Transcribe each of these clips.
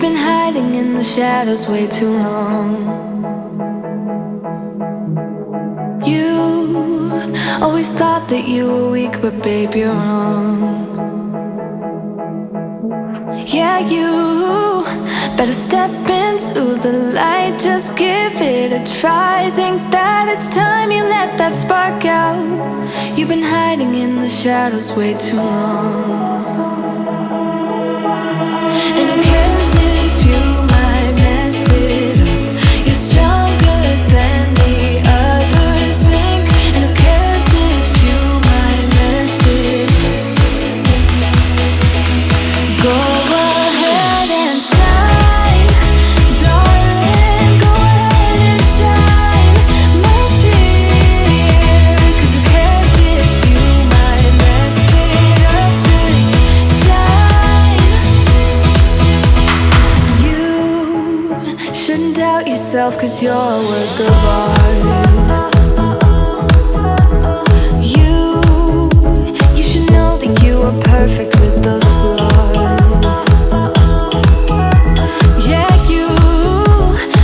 been hiding in the shadows way too long. You always thought that you were weak, but babe, you're wrong. Yeah, you better step into the light, just give it a try. Think that it's time you let that spark out. You've been hiding in the shadows way too long. And who cares if you might mess it up? You're stronger than the others think. And who cares if you might mess it up? Go ahead and shine, darling, go ahead and shine, my dear. 'Cause who cares if you might mess it up? Just shine. You shouldn't doubt yourself, 'cause you're a work of art. You should know that you are perfect with those flaws. Yeah, you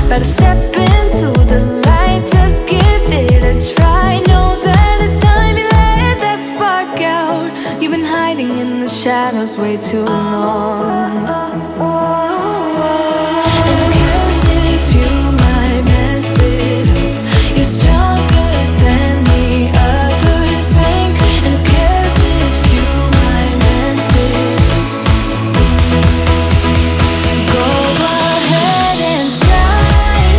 better step into the light, just give it a try. Know that it's time you let that spark out. You've been hiding in the shadows way too long. And who cares if you might mess it up? You're stronger than the others think. And who cares if you might mess it up? Go ahead and shine,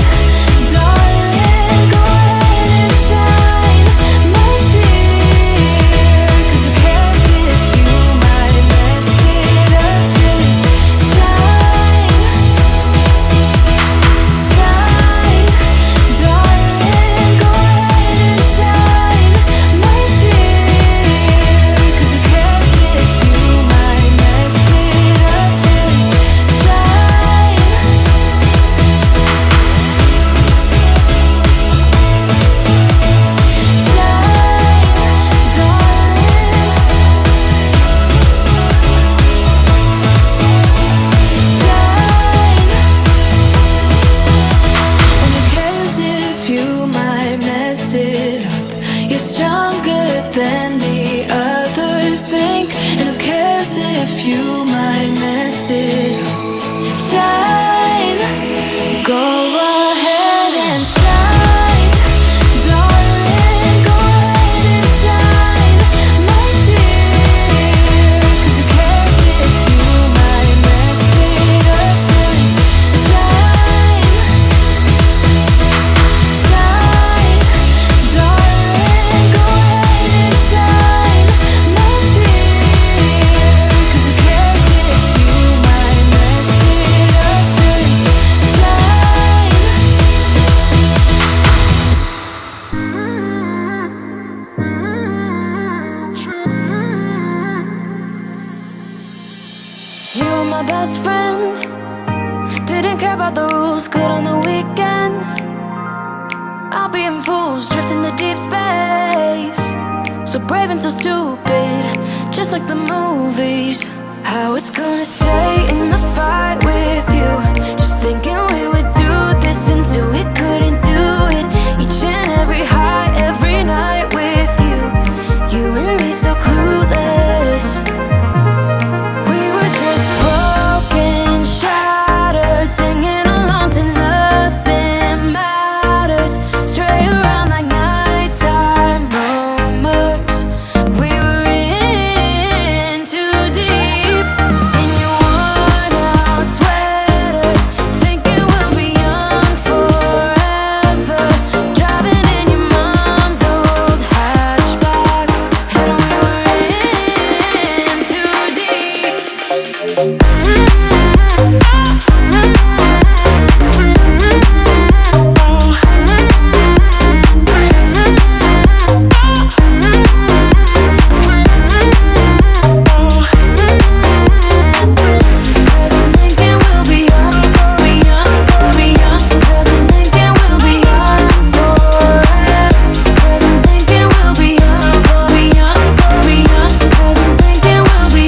darling, go ahead and shine, my dear. 'Cause who cares if you might mess it up? Just shine, shine, darling, go ahead and shine, my dear. 'Cause who cares if you might mess it up? Just shine. You're stronger than the others think. And who cares if you might mess it up? Shine, go ahead and shine, darling, go ahead and shine, my dear. 'Cause who cares if you might mess it up? Just shine, shine, darling, go ahead and shine, my dear. 'Cause who cares if you might mess it up? Just shine. You were my best friend, didn't care about the rules, good on the weekends. I'll be in fools, drifting to deep space. So brave and so stupid, just like the movies. I was gonna stay in the fight with you, just thinking we would do this until we couldn't do it. Each and every high, every night with you. You and me so clueless. We were just broken, shattered, singing along to nothing matters. Stray around like nighttime rumors. We were in too deep. In your worn out sweaters, thinking we'll be young forever. Driving in your mom's old hatchback, and we were in too deep. Cause I'm thinking we'll be young, be young, be young. Cause I'm thinking we'll be young forever. Cause I'm thinking we'll be young, be young, be young. Cause I'm thinking we'll be